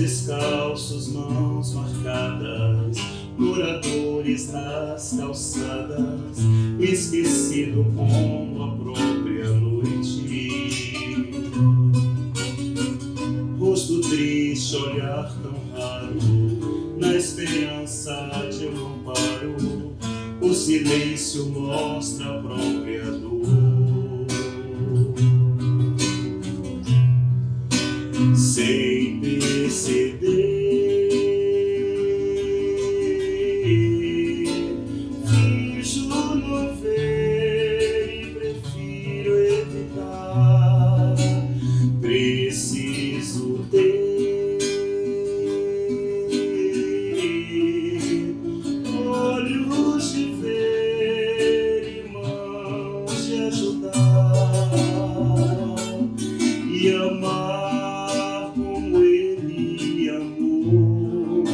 descalços, mãos marcadas, moradores das calçadas, esquecido como a própria noite. Rosto triste, olhar tão raro, na esperança de um amparo, o silêncio mostra a própria dor. Sem perceber, finjo não ver e prefiro evitar. Preciso ter olhos de ver e mãos de ajudar e amar como ele amou.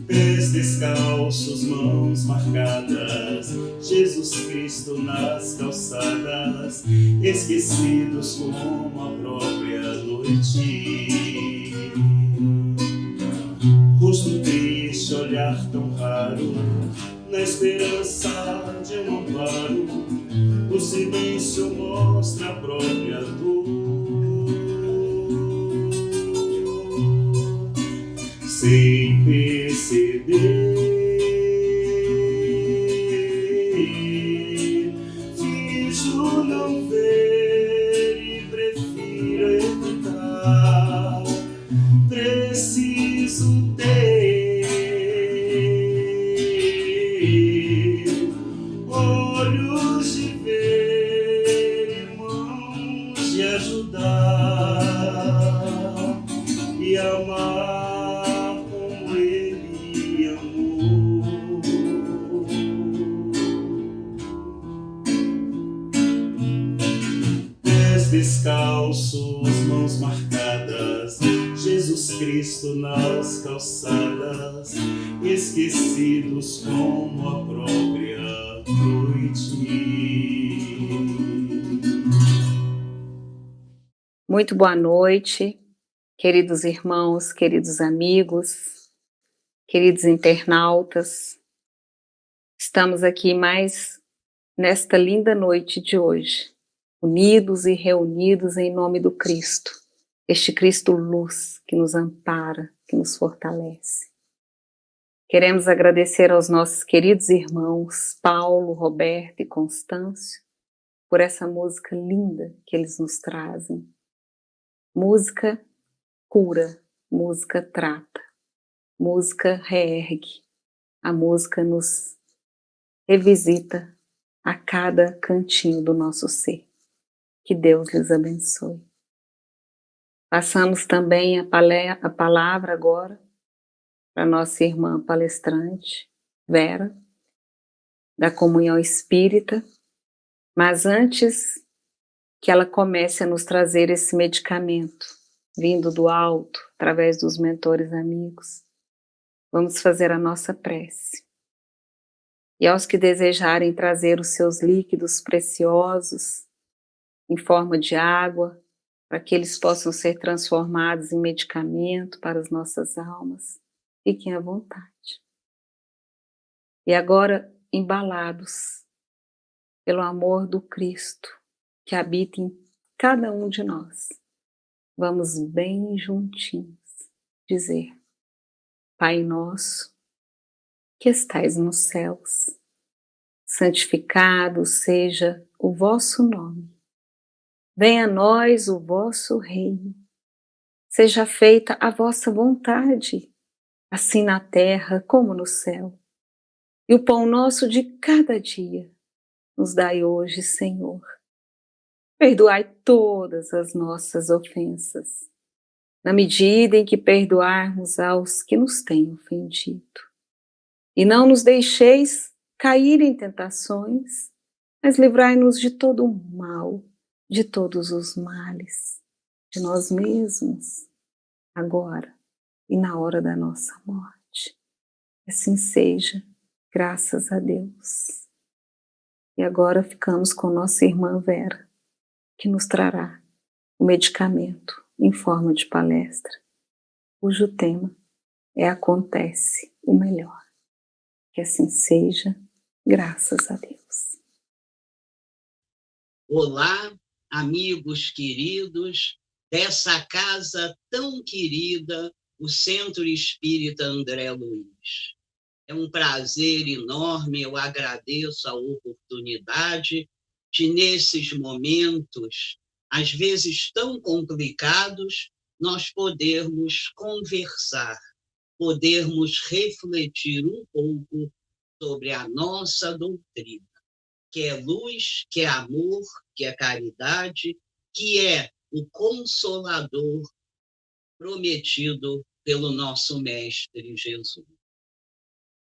Pés descalços, mãos marcadas, Jesus Cristo nas calçadas, esquecidos como a própria noite. Rosto triste, olhar tão raro, na esperança de um amparo, o silêncio mostra a própria dor. Sem perceber, finjo não ver e prefiro evitar. Preciso ter olhos de ver e mãos de ajudar e amar como ele amou. Pés descalços, mãos marcadas, Jesus Cristo nas calçadas, esquecidos como a própria noite. Muito boa noite, queridos irmãos, queridos amigos, queridos internautas. Estamos aqui mais nesta linda noite de hoje, unidos e reunidos em nome do Cristo, este Cristo luz que nos ampara, que nos fortalece. Queremos agradecer aos nossos queridos irmãos Paulo, Roberto e Constâncio por essa música linda que eles nos trazem. Música cura, música trata, música reergue, a música nos revisita a cada cantinho do nosso ser. Que Deus lhes abençoe. Passamos também a palavra agora para nossa irmã palestrante, Vera, da Comunhão Espírita, mas antes que ela comece a nos trazer esse medicamento, vindo do alto, através dos mentores amigos, vamos fazer a nossa prece. E aos que desejarem trazer os seus líquidos preciosos, em forma de água, para que eles possam ser transformados em medicamento para as nossas almas, fiquem à vontade. E agora, embalados pelo amor do Cristo, que habita em cada um de nós, vamos bem juntinhos dizer: Pai nosso, que estais nos céus, santificado seja o vosso nome. Venha a nós o vosso reino. Seja feita a vossa vontade, assim na terra como no céu. E o pão nosso de cada dia nos dai hoje, Senhor. Perdoai todas as nossas ofensas, na medida em que perdoarmos aos que nos têm ofendido. E não nos deixeis cair em tentações, mas livrai-nos de todo o mal, de todos os males, de nós mesmos, agora e na hora da nossa morte. Assim seja, graças a Deus. E agora ficamos com nossa irmã Vera, que nos trará o medicamento em forma de palestra, cujo tema é Acontece o Melhor. Que assim seja, graças a Deus. Olá, amigos queridos dessa casa tão querida, o Centro Espírita André Luiz. É um prazer enorme, eu agradeço a oportunidade de, nesses momentos, às vezes tão complicados, nós podermos conversar, podermos refletir um pouco sobre a nossa doutrina, que é luz, que é amor, que é caridade, que é o Consolador prometido pelo nosso Mestre Jesus.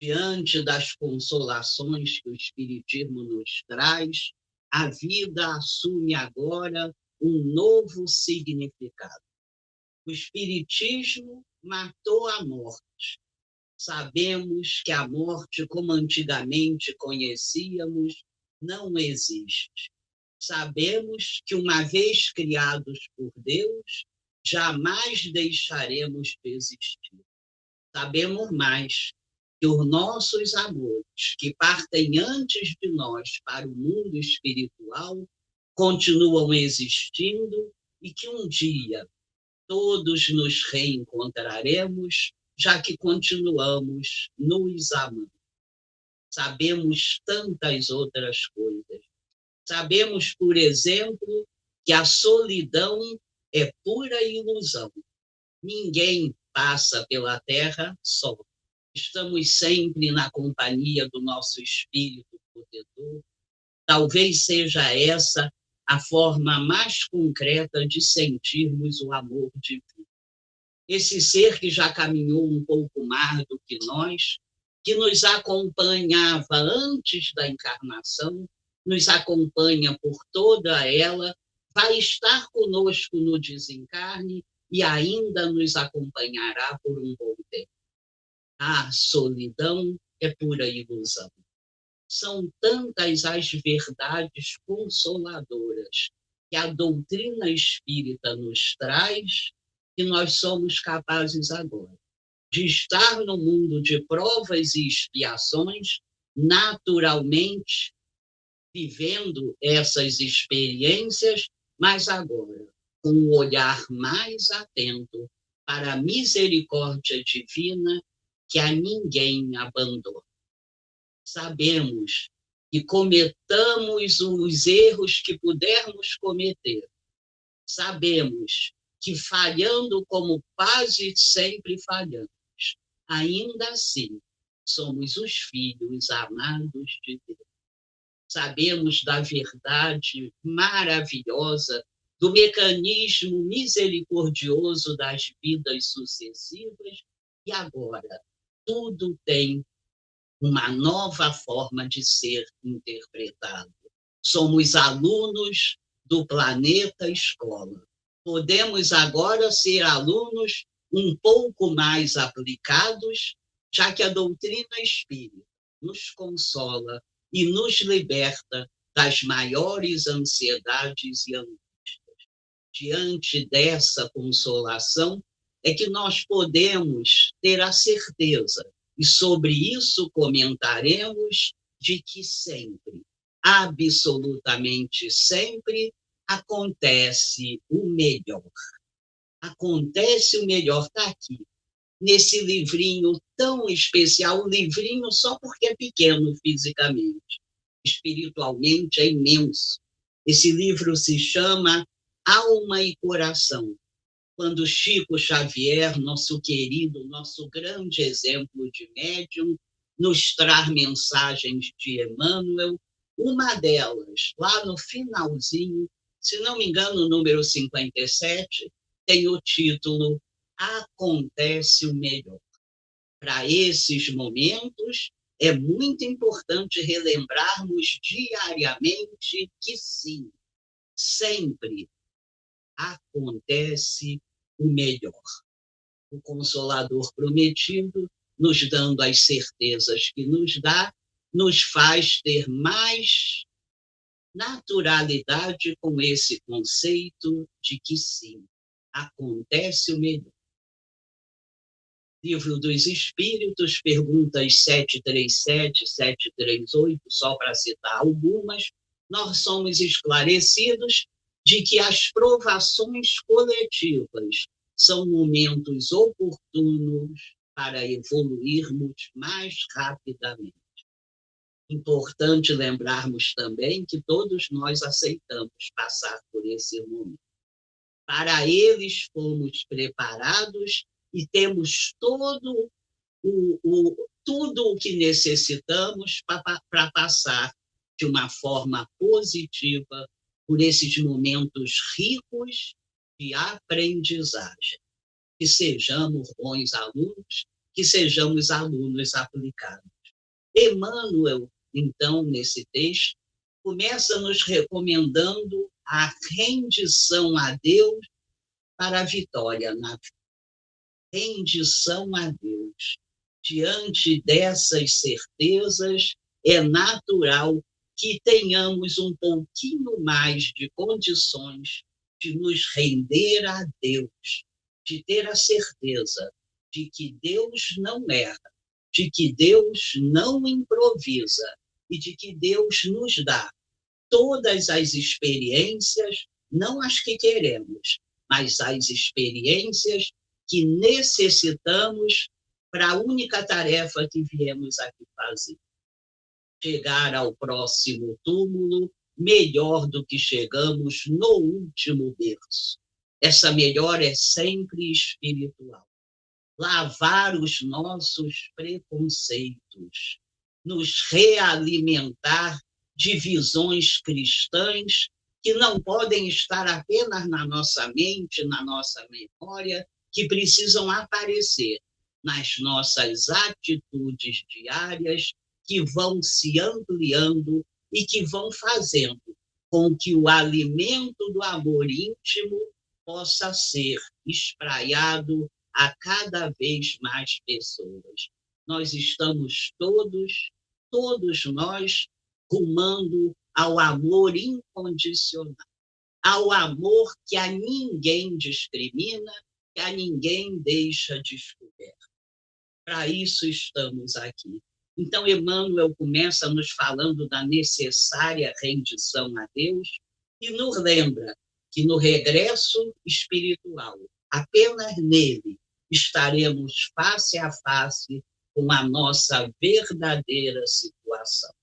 Diante das consolações que o Espiritismo nos traz, a vida assume agora um novo significado. O Espiritismo matou a morte. Sabemos que a morte, como antigamente conhecíamos, não existe. Sabemos que, uma vez criados por Deus, jamais deixaremos de existir. Sabemos mais, que os nossos amores, que partem antes de nós para o mundo espiritual, continuam existindo e que um dia todos nos reencontraremos, já que continuamos nos amando. Sabemos tantas outras coisas. Sabemos, por exemplo, que a solidão é pura ilusão. Ninguém passa pela Terra só. Estamos sempre na companhia do nosso Espírito protetor. Talvez seja essa a forma mais concreta de sentirmos o amor divino. Esse ser que já caminhou um pouco mais do que nós, que nos acompanhava antes da encarnação, nos acompanha por toda ela, vai estar conosco no desencarne e ainda nos acompanhará por um bom tempo. A solidão é pura ilusão. São tantas as verdades consoladoras que a doutrina espírita nos traz, que nós somos capazes agora de estar no mundo de provas e expiações, naturalmente vivendo essas experiências, mas agora com um olhar mais atento para a misericórdia divina que a ninguém abandona. Sabemos que cometamos os erros que pudermos cometer. Sabemos que, falhando como quase sempre falhamos, ainda assim somos os filhos amados de Deus. Sabemos da verdade maravilhosa do mecanismo misericordioso das vidas sucessivas e agora tudo tem uma nova forma de ser interpretado. Somos alunos do planeta escola. Podemos agora ser alunos um pouco mais aplicados, já que a doutrina espírita nos consola e nos liberta das maiores ansiedades e angústias. Diante dessa consolação é que nós podemos ter a certeza, e sobre isso comentaremos, de que sempre, absolutamente sempre, acontece o melhor. Acontece o melhor, está aqui, nesse livrinho tão especial, um livrinho só porque é pequeno fisicamente, espiritualmente é imenso. Esse livro se chama Alma e Coração, quando Chico Xavier, nosso querido, nosso grande exemplo de médium, nos traz mensagens de Emmanuel, uma delas, lá no finalzinho, se não me engano, o número 57, tem o título Acontece o Melhor. Para esses momentos, é muito importante relembrarmos diariamente que sim, sempre acontece o melhor. O Consolador prometido, nos dando as certezas que nos dá, nos faz ter mais naturalidade com esse conceito de que sim, acontece o melhor. Livro dos Espíritos, perguntas 737, 738, só para citar algumas, nós somos esclarecidos de que as provações coletivas são momentos oportunos para evoluirmos mais rapidamente. Importante lembrarmos também que todos nós aceitamos passar por esse momento. Para eles fomos preparados e temos tudo o que necessitamos para passar de uma forma positiva por esses momentos ricos de aprendizagem. Que sejamos bons alunos, que sejamos alunos aplicados. Emmanuel, então, nesse texto, começa nos recomendando a rendição a Deus para a vitória na vida. Rendição a Deus. Diante dessas certezas, é natural que tenhamos um pouquinho mais de condições de nos render a Deus, de ter a certeza de que Deus não erra, de que Deus não improvisa e de que Deus nos dá todas as experiências, não as que queremos, mas as experiências que necessitamos para a única tarefa que viemos aqui fazer. Chegar ao próximo túmulo melhor do que chegamos no último berço. Essa melhora é sempre espiritual. Lavar os nossos preconceitos, nos realimentar de visões cristãs que não podem estar apenas na nossa mente, na nossa memória, que precisam aparecer nas nossas atitudes diárias, que vão se ampliando e que vão fazendo com que o alimento do amor íntimo possa ser espraiado a cada vez mais pessoas. Nós estamos todos nós, rumando ao amor incondicional, ao amor que a ninguém discrimina, que a ninguém deixa descoberto. Para isso estamos aqui. Então, Emmanuel começa nos falando da necessária rendição a Deus e nos lembra que no regresso espiritual, apenas nele, estaremos face a face com a nossa verdadeira situação.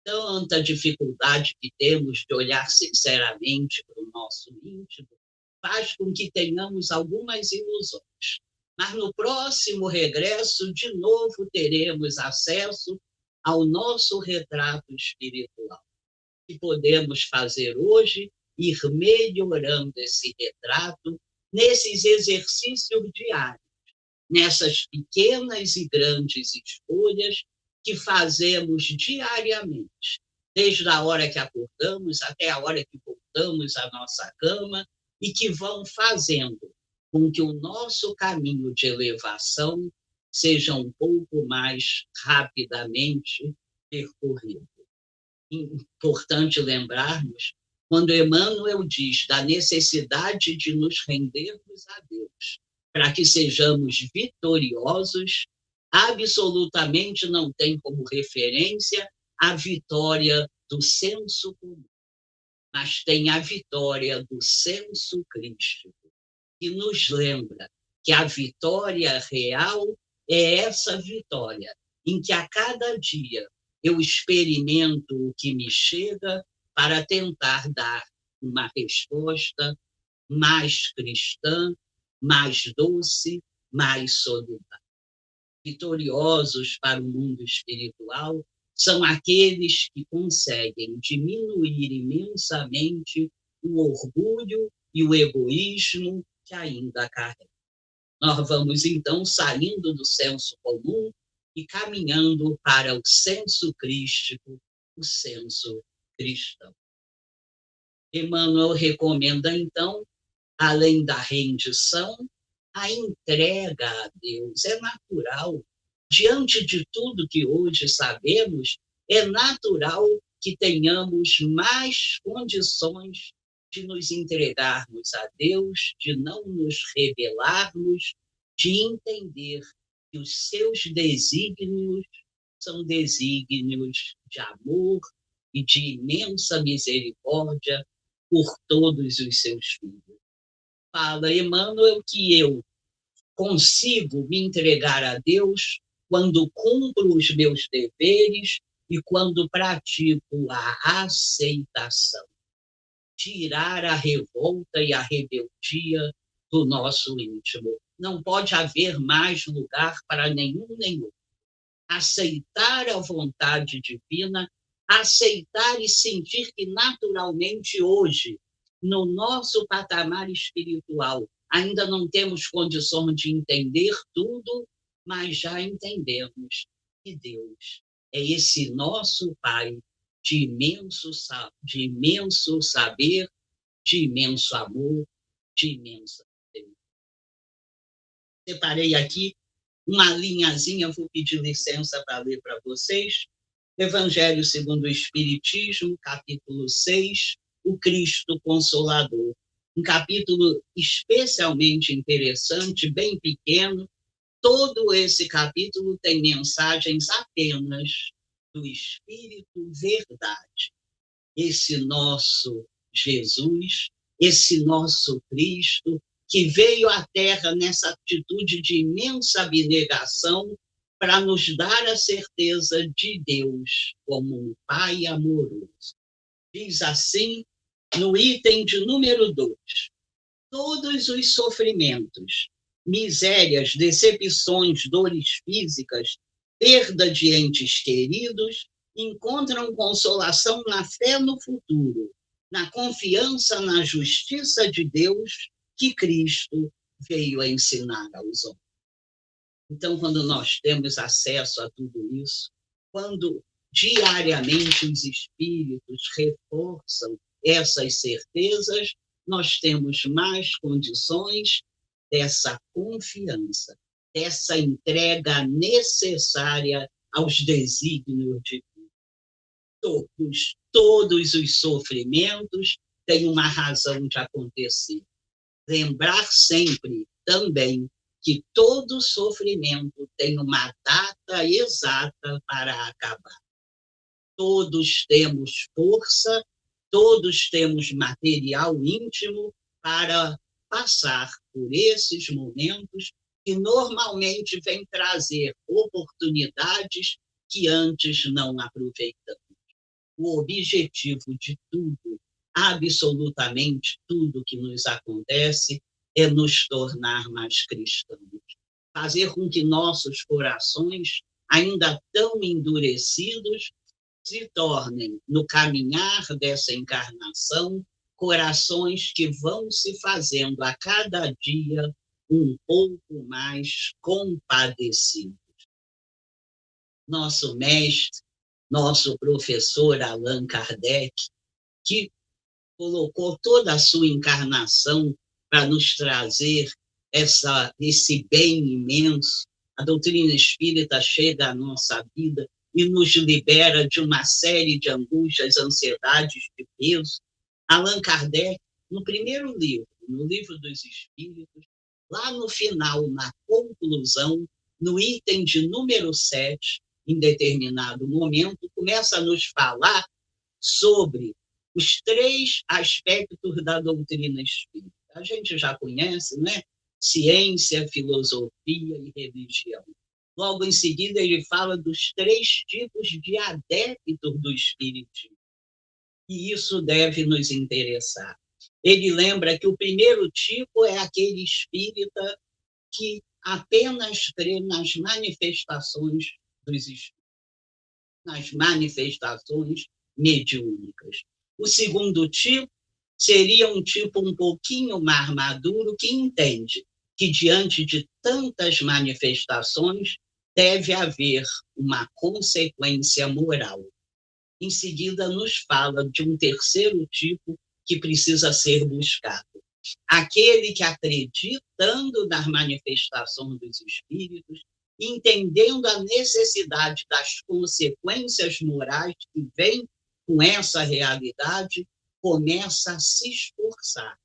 Tanta dificuldade que temos de olhar sinceramente para o nosso íntimo faz com que tenhamos algumas ilusões. Mas no próximo regresso, de novo, teremos acesso ao nosso retrato espiritual. O que podemos fazer hoje? Ir melhorando esse retrato nesses exercícios diários, nessas pequenas e grandes escolhas que fazemos diariamente, desde a hora que acordamos até a hora que voltamos à nossa cama, e que vão fazendo com que o nosso caminho de elevação seja um pouco mais rapidamente percorrido. Importante lembrarmos, quando Emmanuel diz da necessidade de nos rendermos a Deus, para que sejamos vitoriosos, absolutamente não tem como referência a vitória do senso comum, mas tem a vitória do senso crístico, que nos lembra que a vitória real é essa vitória, em que a cada dia eu experimento o que me chega para tentar dar uma resposta mais cristã, mais doce, mais solidária. Vitoriosos para o mundo espiritual são aqueles que conseguem diminuir imensamente o orgulho e o egoísmo que ainda carregam. Nós vamos, então, saindo do senso comum e caminhando para o senso crístico, o senso cristão. Emmanuel recomenda, então, além da rendição, a entrega a Deus. É natural. Diante de tudo que hoje sabemos, é natural que tenhamos mais condições de nos entregarmos a Deus, de não nos rebelarmos, de entender que os seus desígnios são desígnios de amor e de imensa misericórdia por todos os seus filhos. Fala Emmanuel que eu consigo me entregar a Deus quando cumpro os meus deveres e quando pratico a aceitação. Tirar a revolta e a rebeldia do nosso íntimo. Não pode haver mais lugar para nenhum nem outro. Aceitar a vontade divina, aceitar e sentir que naturalmente hoje, no nosso patamar espiritual, ainda não temos condição de entender tudo, mas já entendemos que Deus é esse nosso Pai de imenso saber, de imenso amor, de imensa fé. Separei aqui uma linhazinha, vou pedir licença para ler para vocês. Evangelho segundo o Espiritismo, capítulo 6, o Cristo Consolador. Um capítulo especialmente interessante, bem pequeno. Todo esse capítulo tem mensagens apenas do Espírito Verdade. Esse nosso Jesus, esse nosso Cristo, que veio à Terra nessa atitude de imensa abnegação para nos dar a certeza de Deus como um Pai amoroso. Diz assim, no item de número 2, todos os sofrimentos, misérias, decepções, dores físicas, perda de entes queridos, encontram consolação na fé no futuro, na confiança na justiça de Deus que Cristo veio a ensinar aos homens. Então, quando nós temos acesso a tudo isso, quando diariamente os espíritos reforçam essas certezas, nós temos mais condições dessa confiança, dessa entrega necessária aos desígnios de Deus. Todos os sofrimentos têm uma razão de acontecer. Lembrar sempre também que todo sofrimento tem uma data exata para acabar. Todos temos força, todos temos material íntimo para passar por esses momentos que normalmente vêm trazer oportunidades que antes não aproveitamos. O objetivo de tudo, absolutamente tudo que nos acontece, é nos tornar mais cristãos. Fazer com que nossos corações, ainda tão endurecidos, se tornem, no caminhar dessa encarnação, corações que vão se fazendo a cada dia um pouco mais compadecidos. Nosso mestre, nosso professor Allan Kardec, que colocou toda a sua encarnação para nos trazer esse bem imenso, a doutrina espírita chega à nossa vida e nos libera de uma série de angústias, ansiedades, de peso. Allan Kardec, no primeiro livro, no Livro dos Espíritos, lá no final, na conclusão, no item de número 7, em determinado momento, começa a nos falar sobre os 3 aspectos da doutrina espírita. A gente já conhece, né? Ciência, filosofia e religião. Logo em seguida, ele fala dos 3 tipos de adeptos do espiritismo. E isso deve nos interessar. Ele lembra que o primeiro tipo é aquele espírita que apenas crê nas manifestações dos espíritos, nas manifestações mediúnicas. O segundo tipo seria um tipo um pouquinho mais maduro, que entende que diante de tantas manifestações deve haver uma consequência moral. Em seguida, nos fala de um terceiro tipo que precisa ser buscado. Aquele que, acreditando nas manifestações dos espíritos, entendendo a necessidade das consequências morais que vêm com essa realidade, começa a se esforçar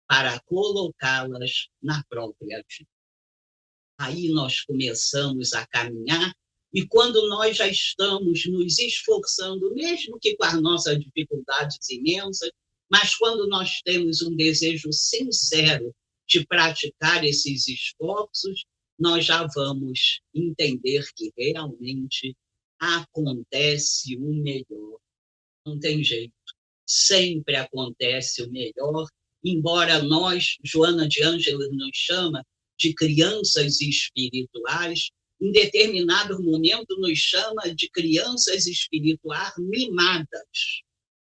para colocá-las na própria vida. Aí nós começamos a caminhar, e quando nós já estamos nos esforçando, mesmo que com as nossas dificuldades imensas, mas quando nós temos um desejo sincero de praticar esses esforços, nós já vamos entender que realmente acontece o melhor. Não tem jeito, sempre acontece o melhor, embora nós, Joana de Ângeles nos chama de crianças espirituais, em determinado momento nos chama de crianças espirituais mimadas.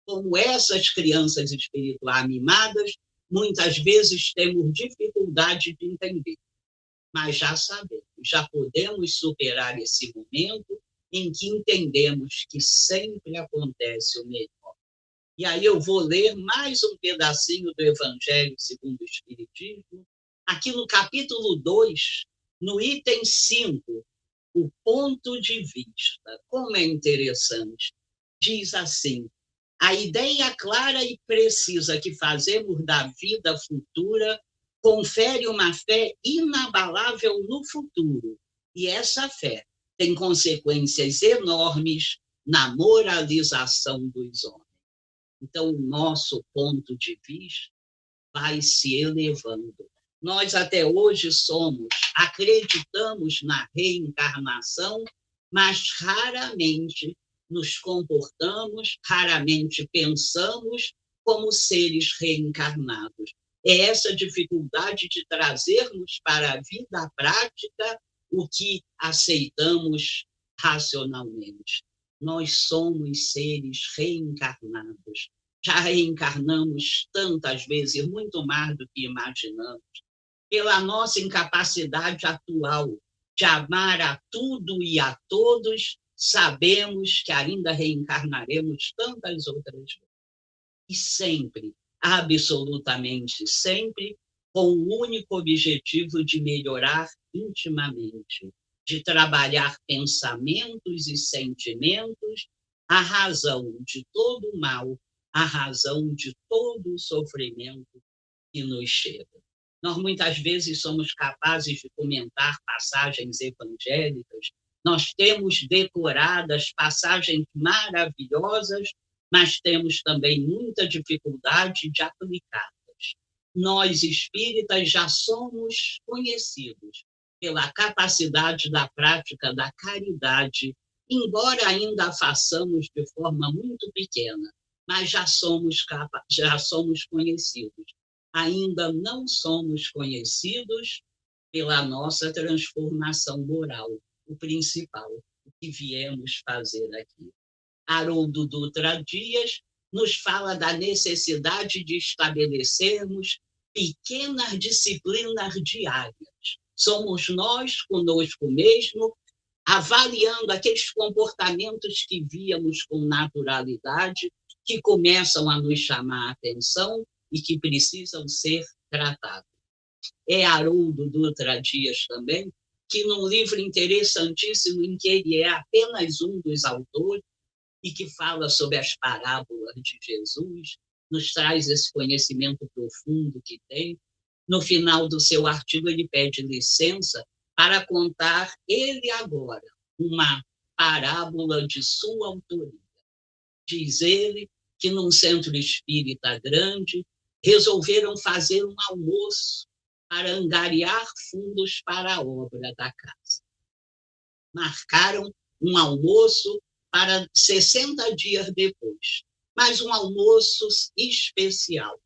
Como essas crianças espirituais mimadas, muitas vezes temos dificuldade de entender, mas já sabemos, já podemos superar esse momento em que entendemos que sempre acontece o melhor. E aí eu vou ler mais um pedacinho do Evangelho segundo o Espiritismo, aqui no capítulo 2, no item 5, o ponto de vista. Como é interessante. Diz assim: a ideia clara e precisa que fazemos da vida futura confere uma fé inabalável no futuro. E essa fé tem consequências enormes na moralização dos homens. Então, o nosso ponto de vista vai se elevando. Nós até hoje acreditamos na reencarnação, mas raramente nos comportamos, raramente pensamos como seres reencarnados. É essa dificuldade de trazermos para a vida prática o que aceitamos racionalmente. Nós somos seres reencarnados. Já reencarnamos tantas vezes, muito mais do que imaginamos. Pela nossa incapacidade atual de amar a tudo e a todos, sabemos que ainda reencarnaremos tantas outras vezes. E sempre, absolutamente sempre, com o único objetivo de melhorar intimamente, de trabalhar pensamentos e sentimentos, a razão de todo o mal, a razão de todo o sofrimento que nos chega. Nós muitas vezes somos capazes de comentar passagens evangélicas, nós temos decoradas passagens maravilhosas, mas temos também muita dificuldade de aplicá-las. Nós, espíritas, já somos conhecidos pela capacidade da prática da caridade, embora ainda a façamos de forma muito pequena, mas já somos conhecidos. Ainda não somos conhecidos pela nossa transformação moral, o principal, o que viemos fazer aqui. Haroldo Dutra Dias nos fala da necessidade de estabelecermos pequenas disciplinas diárias. Somos nós, conosco mesmo, avaliando aqueles comportamentos que víamos com naturalidade, que começam a nos chamar a atenção e que precisam ser tratados. É Haroldo Dutra Dias também, que num livro interessantíssimo, em que ele é apenas um dos autores, e que fala sobre as parábolas de Jesus, nos traz esse conhecimento profundo que tem. No final do seu artigo, ele pede licença para contar, ele agora, uma parábola de sua autoria. Diz ele que num centro espírita grande, resolveram fazer um almoço para angariar fundos para a obra da casa. Marcaram um almoço para 60 dias depois, mas um almoço especial.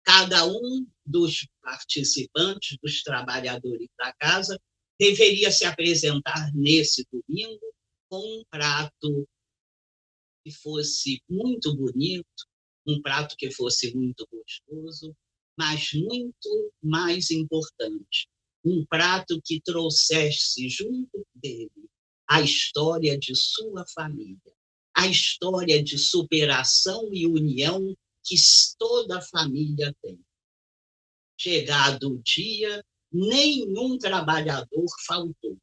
Cada um dos participantes, dos trabalhadores da casa, deveria se apresentar nesse domingo com um prato que fosse muito bonito, um prato que fosse muito gostoso, mas muito mais importante, um prato que trouxesse junto dele a história de sua família, a história de superação e união que toda família tem. Chegado o dia, nenhum trabalhador faltou.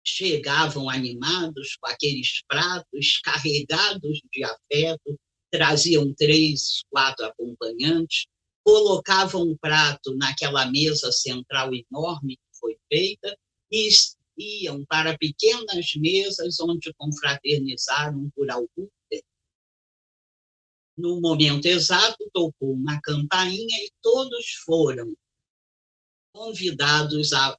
Chegavam animados com aqueles pratos carregados de afeto, traziam 3, 4 acompanhantes, colocavam um prato naquela mesa central enorme que foi feita e iam para pequenas mesas onde confraternizaram por algum tempo. No momento exato, tocou uma campainha e todos foram convidados a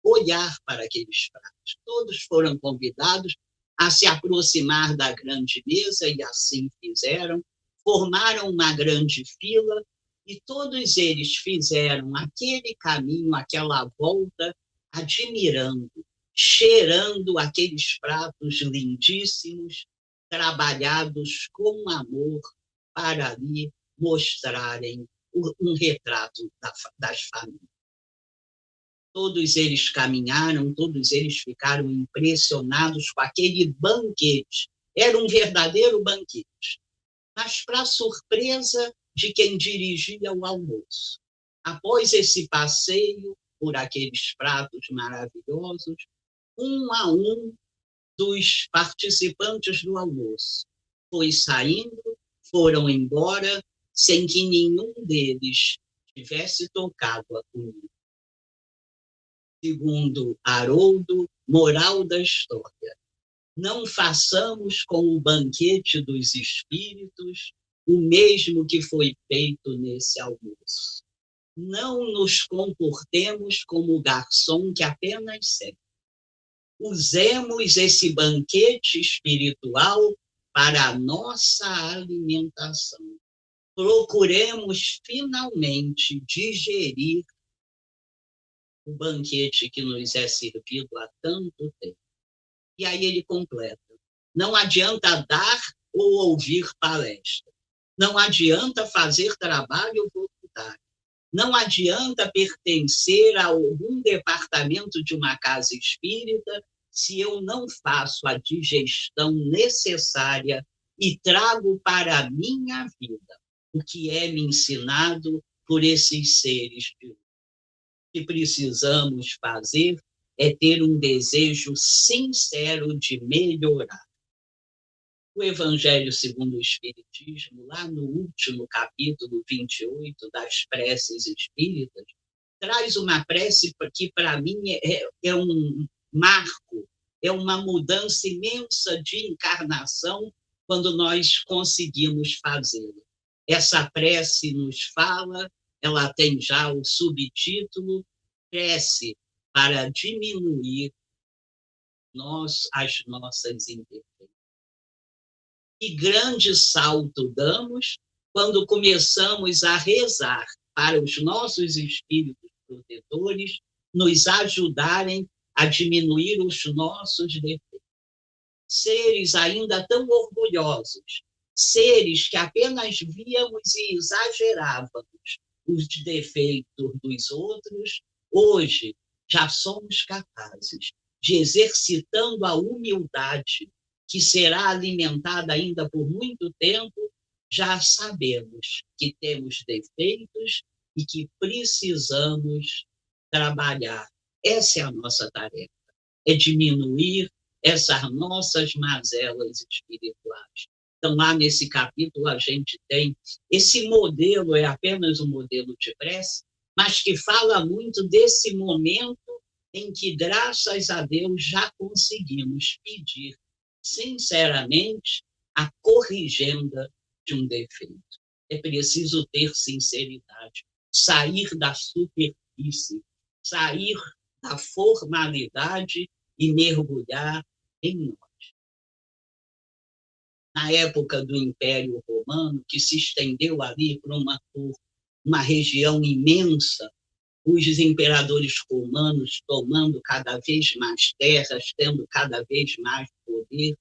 olhar para aqueles pratos. Todos foram convidados a se aproximar da grande mesa e assim fizeram, formaram uma grande fila e todos eles fizeram aquele caminho, aquela volta, admirando, cheirando aqueles pratos lindíssimos, trabalhados com amor para ali mostrarem um retrato das famílias. Todos eles caminharam, todos eles ficaram impressionados com aquele banquete. Era um verdadeiro banquete. Mas, para surpresa de quem dirigia o almoço, após esse passeio por aqueles pratos maravilhosos, um a um dos participantes do almoço foi saindo, foram embora, sem que nenhum deles tivesse tocado a comida. Segundo Haroldo, moral da história: não façamos com o banquete dos espíritos o mesmo que foi feito nesse almoço. Não nos comportemos como o garçom que apenas serve. Usemos esse banquete espiritual para a nossa alimentação. Procuremos finalmente digerir o banquete que nos é servido há tanto tempo. E aí ele completa: não adianta dar ou ouvir palestra, não adianta fazer trabalho voluntário, não adianta pertencer a algum departamento de uma casa espírita se eu não faço a digestão necessária e trago para a minha vida o que é me ensinado por esses seres de luz. O que precisamos fazer é ter um desejo sincero de melhorar. O Evangelho segundo o Espiritismo, lá no último capítulo 28 das preces espíritas, traz uma prece que, para mim, é um marco, é uma mudança imensa de encarnação quando nós conseguimos fazê-la. Essa prece nos fala, ela tem já o subtítulo, prece para diminuir as nossas imperfeições. Que grande salto damos quando começamos a rezar para os nossos espíritos protetores nos ajudarem a diminuir os nossos defeitos. Seres ainda tão orgulhosos, seres que apenas víamos e exagerávamos os defeitos dos outros, hoje já somos capazes de, exercitando a humildade, que será alimentada ainda por muito tempo, já sabemos que temos defeitos e que precisamos trabalhar. Essa é a nossa tarefa, é diminuir essas nossas mazelas espirituais. Então, lá nesse capítulo, a gente tem esse modelo, é apenas um modelo de prece, mas que fala muito desse momento em que, graças a Deus, já conseguimos pedir sinceramente a corrigenda de um defeito. É preciso ter sinceridade, sair da superfície, sair da formalidade e mergulhar em nós. Na época do Império Romano, que se estendeu ali por uma região imensa, os imperadores romanos tomando cada vez mais terras, tendo cada vez mais poder,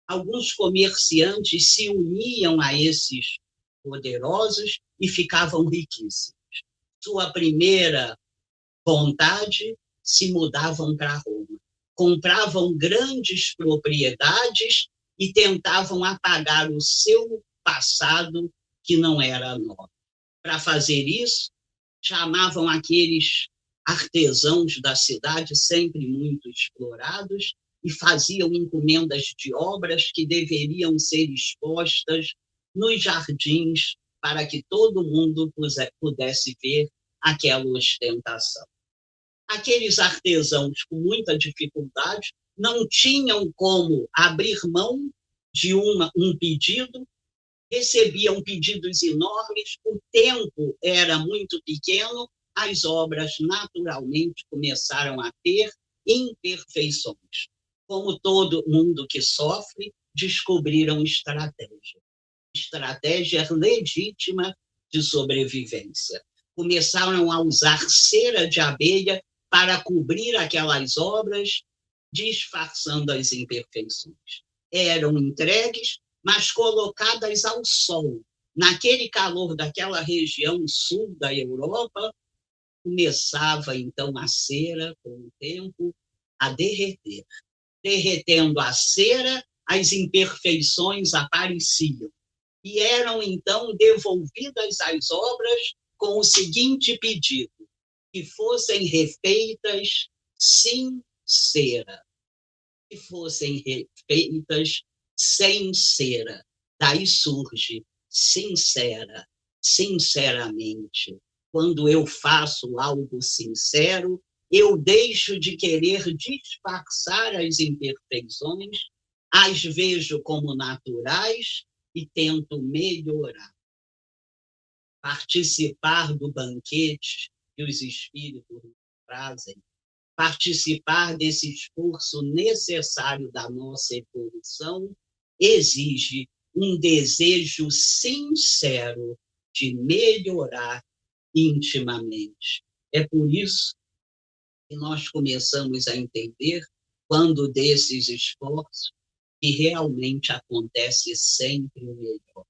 alguns comerciantes se uniam a esses poderosos e ficavam riquíssimos. Sua primeira vontade, se mudavam para Roma, compravam grandes propriedades e tentavam apagar o seu passado que não era nobre. Para fazer isso, chamavam aqueles artesãos da cidade, sempre muito explorados, e faziam encomendas de obras que deveriam ser expostas nos jardins, para que todo mundo pudesse ver aquela ostentação. Aqueles artesãos, com muita dificuldade, não tinham como abrir mão de um pedido, recebiam pedidos enormes, o tempo era muito pequeno, as obras naturalmente começaram a ter imperfeições. Como todo mundo que sofre, descobriram estratégia legítima de sobrevivência. Começaram a usar cera de abelha para cobrir aquelas obras, disfarçando as imperfeições. Eram entregues, mas colocadas ao sol. Naquele calor daquela região sul da Europa, começava então a cera, com o tempo, a derreter. Derretendo a cera, as imperfeições apareciam. E eram então devolvidas as obras com o seguinte pedido: que fossem refeitas sem cera. Que fossem refeitas sem cera. Daí surge sincera, sinceramente. Quando eu faço algo sincero, eu deixo de querer disfarçar as imperfeições, as vejo como naturais e tento melhorar. Participar do banquete que os espíritos trazem, participar desse esforço necessário da nossa evolução, exige um desejo sincero de melhorar intimamente. É por isso que nós começamos a entender, quando desses esforços, que realmente acontece sempre o melhor.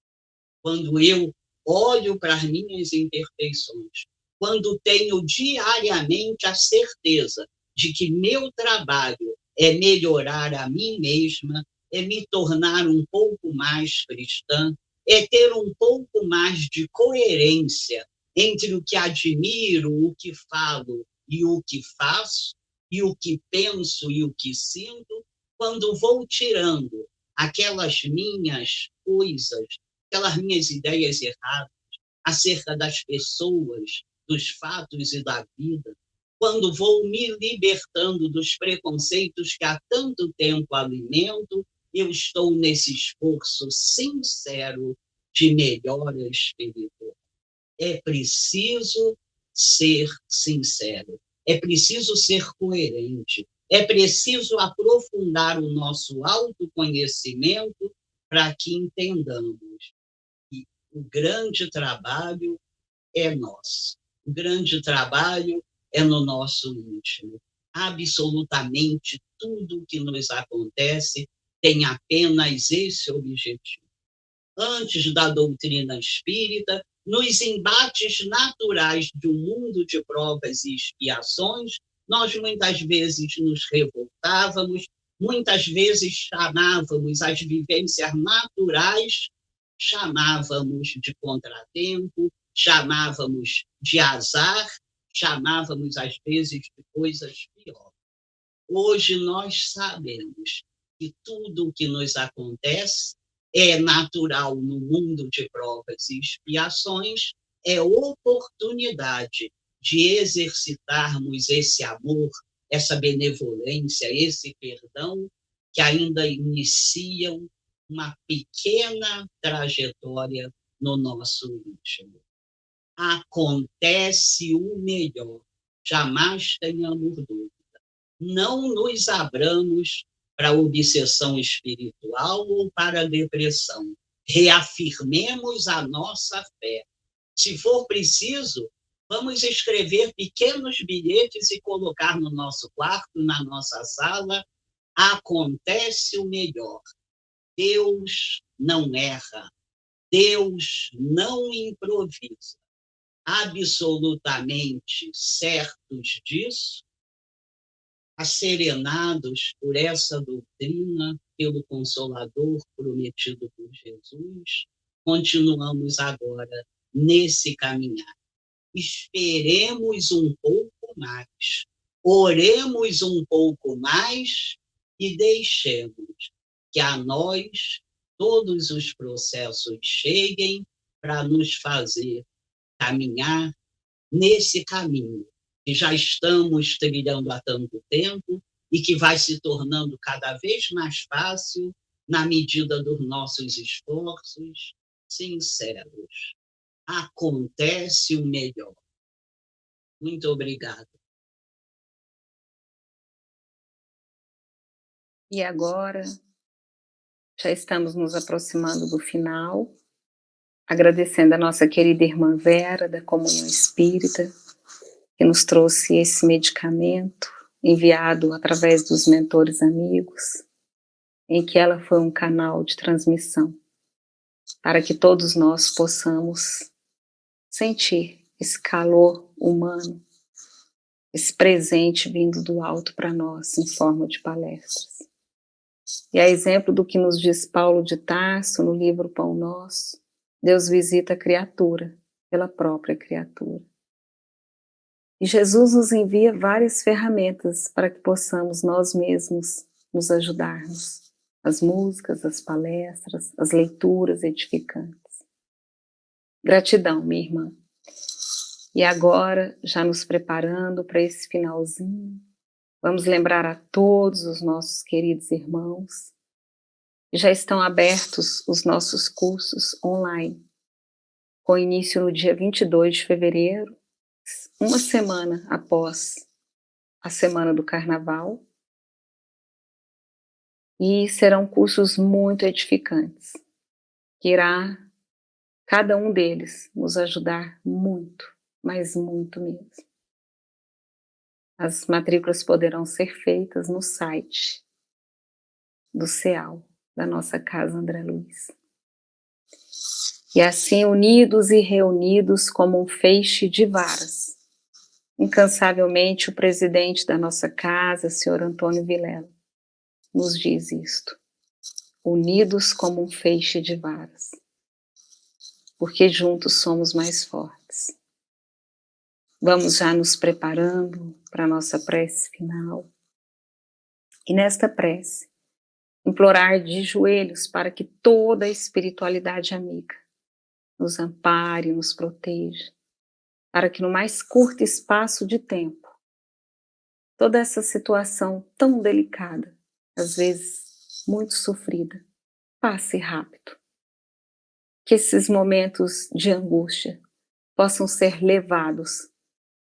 Quando eu olho para as minhas imperfeições, quando tenho diariamente a certeza de que meu trabalho é melhorar a mim mesma, é me tornar um pouco mais cristã, é ter um pouco mais de coerência entre o que admiro, o que falo e o que faço, e o que penso e o que sinto, quando vou tirando aquelas minhas coisas, aquelas minhas ideias erradas acerca das pessoas, dos fatos e da vida, quando vou me libertando dos preconceitos que há tanto tempo alimento, eu estou nesse esforço sincero de melhora espiritual. É preciso ser sincero, é preciso ser coerente, é preciso aprofundar o nosso autoconhecimento para que entendamos que o grande trabalho é nosso. O grande trabalho é no nosso íntimo. Absolutamente tudo o que nos acontece tem apenas esse objetivo. Antes da doutrina espírita, nos embates naturais de um mundo de provas e expiações, nós muitas vezes nos revoltávamos, muitas vezes chamávamos as vivências naturais, chamávamos de contratempo, chamávamos de azar, chamávamos às vezes de coisas piores. Hoje nós sabemos que tudo o que nos acontece é natural no mundo de provas e expiações, é oportunidade de exercitarmos esse amor, essa benevolência, esse perdão, que ainda iniciam uma pequena trajetória no nosso íntimo. Acontece o melhor, jamais tenhamos dúvida. Não nos abramos para a obsessão espiritual ou para a depressão. Reafirmemos a nossa fé. Se for preciso, vamos escrever pequenos bilhetes e colocar no nosso quarto, na nossa sala. Acontece o melhor. Deus não erra. Deus não improvisa. Absolutamente certos disso, asserenados por essa doutrina, pelo Consolador prometido por Jesus, continuamos agora nesse caminhar. Esperemos um pouco mais, oremos um pouco mais e deixemos que a nós todos os processos cheguem para nos fazer caminhar nesse caminho que já estamos trilhando há tanto tempo e que vai se tornando cada vez mais fácil na medida dos nossos esforços sinceros. Acontece o melhor. Muito obrigada. E agora, já estamos nos aproximando do final, agradecendo a nossa querida irmã Vera, da Comunhão Espírita, que nos trouxe esse medicamento, enviado através dos mentores amigos, em que ela foi um canal de transmissão, para que todos nós possamos sentir esse calor humano, esse presente vindo do alto para nós, em forma de palestras. E a exemplo do que nos diz Paulo de Tarso no livro Pão Nosso, Deus visita a criatura pela própria criatura. E Jesus nos envia várias ferramentas para que possamos nós mesmos nos ajudarmos. As músicas, as palestras, as leituras edificantes. Gratidão, minha irmã. E agora, já nos preparando para esse finalzinho, vamos lembrar a todos os nossos queridos irmãos que já estão abertos os nossos cursos online, com início no dia 22 de fevereiro, uma semana após a Semana do Carnaval, e serão cursos muito edificantes, que irá, cada um deles, nos ajudar muito, mas muito mesmo. As matrículas poderão ser feitas no site do CEAL, da nossa Casa André Luiz. E assim, unidos e reunidos como um feixe de varas, incansavelmente o presidente da nossa casa, senhor Antônio Vilela, nos diz isto: unidos como um feixe de varas, porque juntos somos mais fortes. Vamos já nos preparando para a nossa prece final. E nesta prece, implorar de joelhos para que toda a espiritualidade amiga nos ampare, nos proteja, para que no mais curto espaço de tempo, toda essa situação tão delicada, às vezes muito sofrida, passe rápido. Que esses momentos de angústia possam ser levados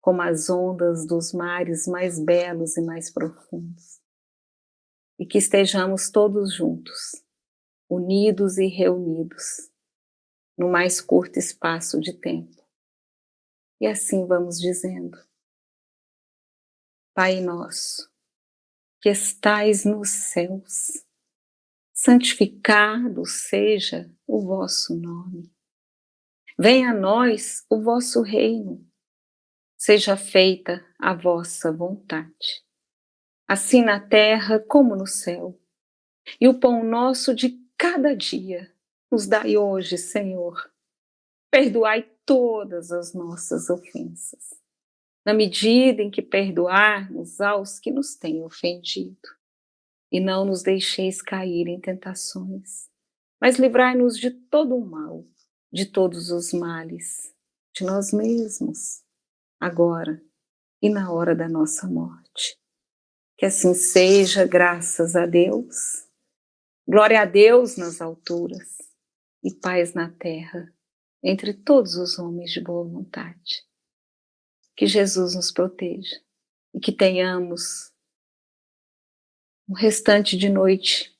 como as ondas dos mares mais belos e mais profundos. E que estejamos todos juntos, unidos e reunidos, no mais curto espaço de tempo. E assim vamos dizendo: Pai nosso, que estais nos céus, santificado seja o vosso nome. Venha a nós o vosso reino. Seja feita a vossa vontade, assim na terra como no céu. E o pão nosso de cada dia nos dai hoje, Senhor. Perdoai todas as nossas ofensas, na medida em que perdoarmos aos que nos têm ofendido. E não nos deixeis cair em tentações, mas livrai-nos de todo o mal, de todos os males, de nós mesmos, agora e na hora da nossa morte. Que assim seja, graças a Deus. Glória a Deus nas alturas e paz na terra, entre todos os homens de boa vontade. Que Jesus nos proteja e que tenhamos um restante de noite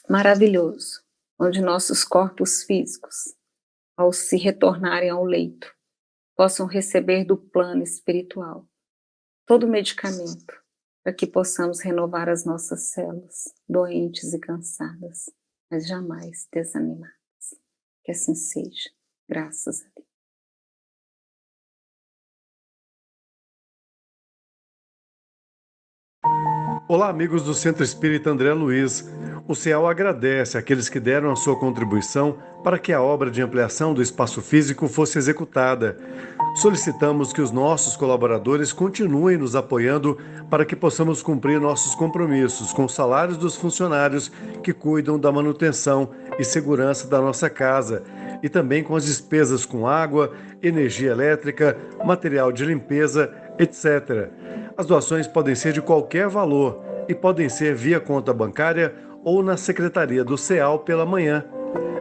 maravilhoso, onde nossos corpos físicos, ao se retornarem ao leito, possam receber do plano espiritual todo o medicamento para que possamos renovar as nossas células, doentes e cansadas, mas jamais desanimadas. Que assim seja, graças a Deus. Olá, amigos do Centro Espírita André Luiz. O CEAL agradece àqueles que deram a sua contribuição para que a obra de ampliação do espaço físico fosse executada. Solicitamos que os nossos colaboradores continuem nos apoiando para que possamos cumprir nossos compromissos com os salários dos funcionários que cuidam da manutenção e segurança da nossa casa e também com as despesas com água, energia elétrica, material de limpeza, etc. As doações podem ser de qualquer valor e podem ser via conta bancária ou na Secretaria do CEAL pela manhã.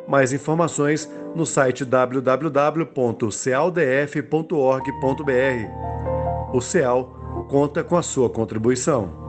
Mais informações no site www.cealdf.org.br. O CEAL conta com a sua contribuição.